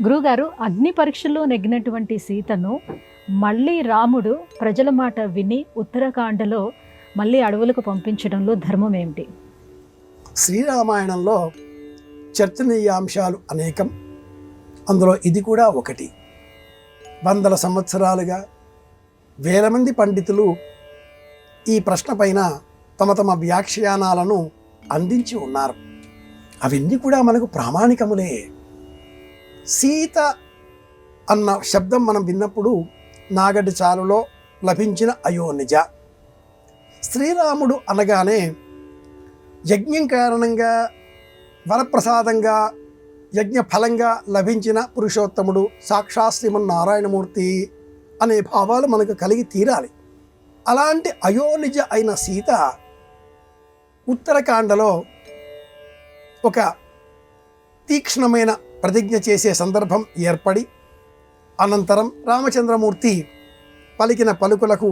గురుగారు, అగ్ని పరీక్షల్లో నెగ్గినటువంటి సీతను మళ్ళీ రాముడు ప్రజల మాట విని ఉత్తరాఖండలో మళ్ళీ అడవులకు పంపించడంలో ధర్మం ఏమిటి? శ్రీరామాయణంలో చర్చనీయాంశాలు అనేకం. అందులో ఇది కూడా ఒకటి. వందల సంవత్సరాలుగా వేల మంది పండితులు ఈ ప్రశ్న పైన తమ తమ వ్యాఖ్యానాలను అందించి ఉన్నారు. అవన్నీ కూడా మనకు ప్రామాణికములే. సీత అన్న శబ్దం మనం విన్నప్పుడు నాగటి చాలులో లభించిన అయోనిజ. శ్రీరాముడు అనగానే యజ్ఞం కారణంగా వరప్రసాదంగా యజ్ఞ ఫలంగా లభించిన పురుషోత్తముడు సాక్షాత్ శ్రీమన్నారాయణమూర్తి అనే భావాలు మనకు కలిగి తీరాలి. అలాంటి అయోనిజ అయిన సీత ఉత్తరాఖండలో ఒక తీక్ష్ణమైన ప్రతిజ్ఞ చేసే సందర్భం ఏర్పడి అనంతరం రామచంద్రమూర్తి పలికిన పలుకులకు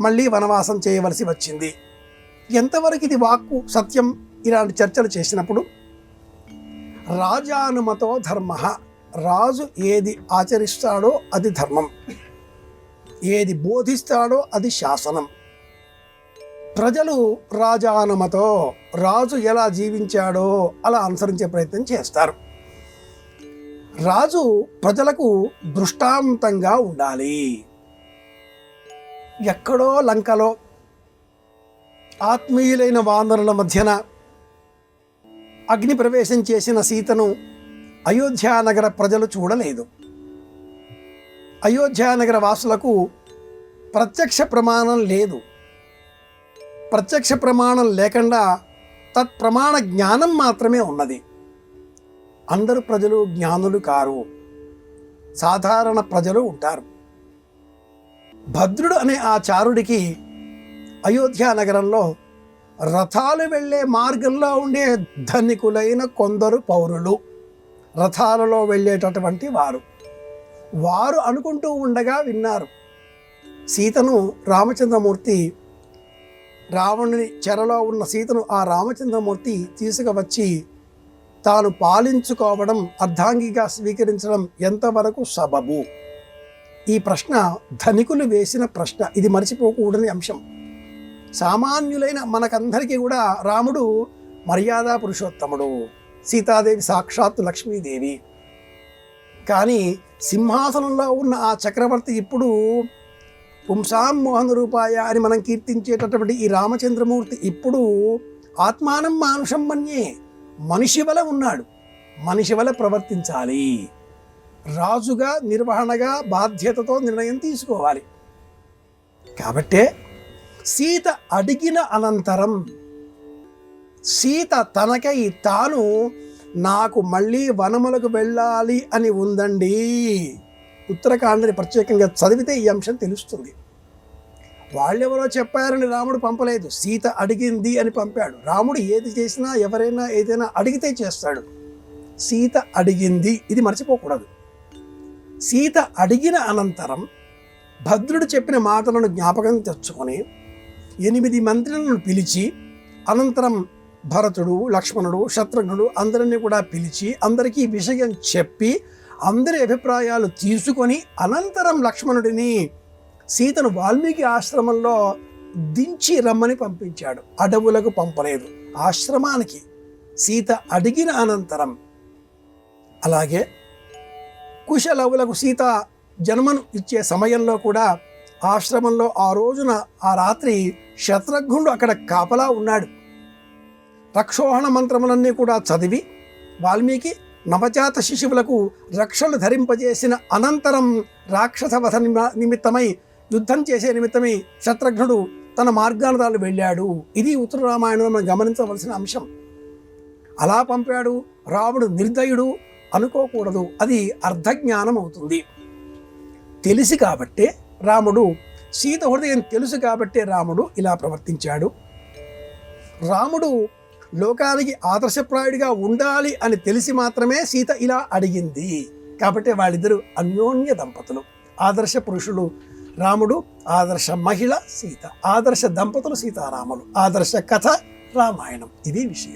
మళ్ళీ వనవాసం చేయవలసి వచ్చింది. ఎంతవరకు ఇది వాక్కు సత్యం? ఇలాంటి చర్చలు చేసినప్పుడు రాజానుమతో ధర్మ, రాజు ఏది ఆచరిస్తాడో అది ధర్మం, ఏది బోధిస్తాడో అది శాసనం. ప్రజలు రాజానుమతో, రాజు ఎలా జీవించాడో అలా అనుసరించే ప్రయత్నం చేస్తారు. రాజు ప్రజలకు దృష్టాంతంగా ఉండాలి. ఎక్కడో లంకలో ఆత్మీయులైన వానరుల మధ్యన అగ్ని ప్రవేశం చేసిన సీతను అయోధ్యానగర ప్రజలు చూడలేదు. అయోధ్యానగర వాసులకు ప్రత్యక్ష ప్రమాణం లేదు. ప్రత్యక్ష ప్రమాణం లేకుండా తత్ప్రమాణ జ్ఞానం మాత్రమే ఉన్నది. అందరు ప్రజలు జ్ఞానులు కారు, సాధారణ ప్రజలు ఉంటారు. భద్రుడు అనే ఆ చారుడికి అయోధ్య నగరంలో రథాలు వెళ్ళే మార్గంలో ఉండే ధనికులైన కొందరు పౌరులు, రథాలలో వెళ్ళేటటువంటి వారు అనుకుంటూ ఉండగా విన్నారు. సీతను రామచంద్రమూర్తి, రావణుని చెరలో ఉన్న సీతను ఆ రామచంద్రమూర్తి తీసుకువచ్చి తాను పాలించుకోవడం, అర్ధాంగిగా స్వీకరించడం ఎంతవరకు సబబు? ఈ ప్రశ్న ధనికులు వేసిన ప్రశ్న. ఇది మర్చిపోకూడని అంశం. సామాన్యులైన మనకందరికీ కూడా రాముడు మర్యాదా పురుషోత్తముడు, సీతాదేవి సాక్షాత్తు లక్ష్మీదేవి. కానీ సింహాసనంలో ఉన్న ఆ చక్రవర్తి ఇప్పుడు పుంసాం మోహన రూపాయ అని మనం కీర్తించేటటువంటి ఈ రామచంద్రమూర్తి ఇప్పుడు ఆత్మానం మానుషం మన్యే, మనిషి వలె ఉన్నాడు, మనిషి వలె ప్రవర్తించాలి. రాజుగా నిర్వహణగా బాధ్యతతో నిర్ణయం తీసుకోవాలి. కాబట్టే సీత అడిగిన అనంతరం సీత తనకై తాను నాకు మళ్ళీ వనములకు వెళ్ళాలి అని ఉందండి. ఉత్తరాఖండ్ని ప్రత్యేకంగా చదివితే ఈ అంశం తెలుస్తుంది. వాళ్ళెవరో చెప్పారని రాముడు పంపలేదు, సీత అడిగింది అని పంపాడు. రాముడు ఏది చేసినా ఎవరైనా ఏదైనా అడిగితే చేస్తాడు. సీత అడిగింది, ఇది మర్చిపోకూడదు. సీత అడిగిన అనంతరం భద్రుడు చెప్పిన మాటలను జ్ఞాపకం తెచ్చుకొని 8 మంత్రులను పిలిచి, అనంతరం భరతుడు, లక్ష్మణుడు, శత్రుఘ్నుడు అందరినీ కూడా పిలిచి అందరికీ విషయం చెప్పి అందరి అభిప్రాయాలు తీసుకొని అనంతరం లక్ష్మణుడిని సీతను వాల్మీకి ఆశ్రమంలో దించి రమ్మని పంపించాడు. అడవులకు పంపలేదు, ఆశ్రమానికి. సీత అడిగిన అనంతరం. అలాగే కుశలవులకు సీత జన్మను ఇచ్చే సమయంలో కూడా ఆశ్రమంలో ఆ రోజున ఆ రాత్రి శత్రుఘ్నుడు అక్కడ కాపలా ఉన్నాడు. రక్షోహణ మంత్రములన్నీ కూడా చదివి వాల్మీకి నవజాత శిశువులకు రక్షలు ధరింపజేసిన అనంతరం రాక్షస వధ నిమిత్తమై, యుద్ధం చేసే నిమిత్తమై శత్రుఘ్నుడు తన మార్గానుదాలు వెళ్ళాడు. ఇది ఉత్తర రామాయణంలో మనం గమనించవలసిన అంశం. అలా పంపాడు. రాముడు నిర్దయుడు అనుకోకూడదు, అది అర్ధజ్ఞానం అవుతుంది. తెలిసి కాబట్టే రాముడు, సీత హృదయం తెలుసు కాబట్టే రాముడు ఇలా ప్రవర్తించాడు. రాముడు లోకానికి ఆదర్శప్రాయుడిగా ఉండాలి అని తెలిసి మాత్రమే సీత ఇలా అడిగింది. కాబట్టి వాళ్ళిద్దరూ అన్యోన్య దంపతులు, ఆదర్శ పురుషులు రాముడు, ఆదర్శ మహిళ సీత, ఆదర్శ దంపతులు సీతారాములు, ఆదర్శ కథ రామాయణం. ఇది విషయం.